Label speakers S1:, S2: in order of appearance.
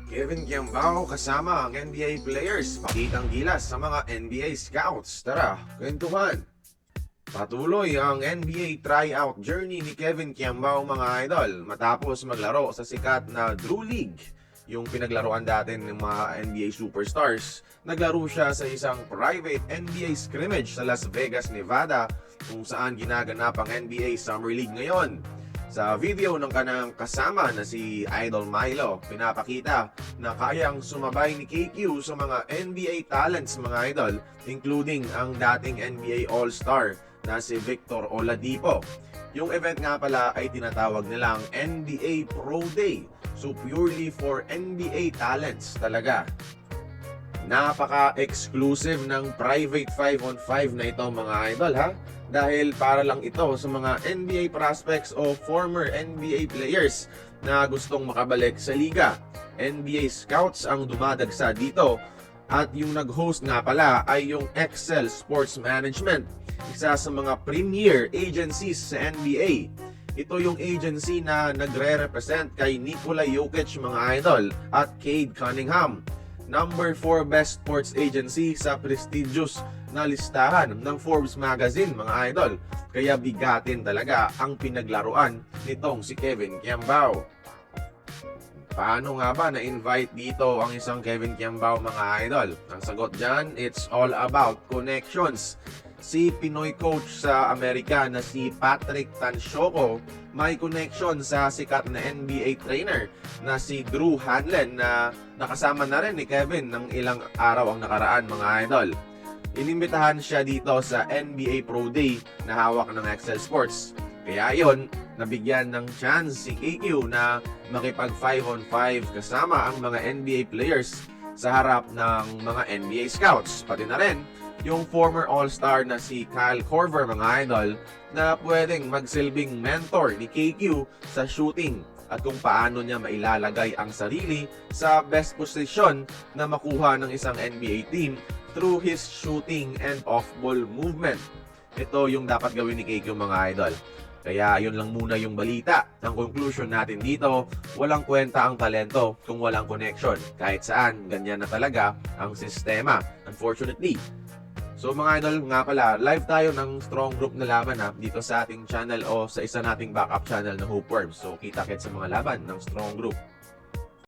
S1: Kevin Kiambao kasama ang NBA players, pakitang gilas sa mga NBA scouts. Tara, kwentuhan! Patuloy ang NBA tryout journey ni Kevin Kiambao mga idol matapos maglaro sa sikat na Drew League. Yung pinaglaruan dati ng mga NBA superstars. Naglaro siya sa isang private NBA scrimmage sa Las Vegas, Nevada kung saan ginaganap ang NBA Summer League ngayon. Sa video ng kanang kasama na si Idol Milo, pinapakita na kayang sumabay ni KQ sa mga NBA talents mga idol, including ang dating NBA All-Star na si Victor Oladipo. Yung event nga pala ay tinatawag nilang NBA Pro Day, so purely for NBA talents talaga. Napaka-exclusive ng private 5-on-5 na ito mga idol ha, dahil para lang ito sa mga NBA prospects o former NBA players na gustong makabalik sa liga. NBA scouts ang dumadagsa dito at yung nag-host nga pala ay yung Excel Sports Management, isa sa mga premier agencies sa NBA. Ito yung agency na nagre-represent kay Nikola Jokic mga idol at Cade Cunningham. Number 4 best sports agency sa prestigious na listahan ng Forbes magazine mga idol. Kaya bigatin talaga ang pinaglaruan nitong si Kevin Kiambao. Paano nga ba na-invite dito ang isang Kevin Kiambao mga idol? Ang sagot dyan, it's all about connections. Si Pinoy coach sa Amerika na si Patrick Tanshoco may connection sa sikat na NBA trainer na si Drew Hanlen na nakasama na rin ni Kevin ng ilang araw ang nakaraan mga idol. Inimbitahan siya dito sa NBA Pro Day na hawak ng Excel Sports. Kaya yon, nabigyan ng chance si KQ na makipag 5-on-5 kasama ang mga NBA players sa harap ng mga NBA scouts. Pati na rin yung former All-Star na si Kyle Korver mga idol na pwedeng magsilbing mentor ni KQ sa shooting at kung paano niya mailalagay ang sarili sa best position na makuha ng isang NBA team through his shooting and off-ball movement. Ito yung dapat gawin ni KQ mga idol. Kaya yun lang muna yung balita. Ang conclusion natin dito, walang kwenta ang talento kung walang connection. Kahit saan, ganyan na talaga ang sistema, unfortunately. So mga idol, nga pala, live tayo ng strong group na laban ha, dito sa ating channel o sa isa nating backup channel na Hopeworms. So kita-kits sa mga laban ng strong group.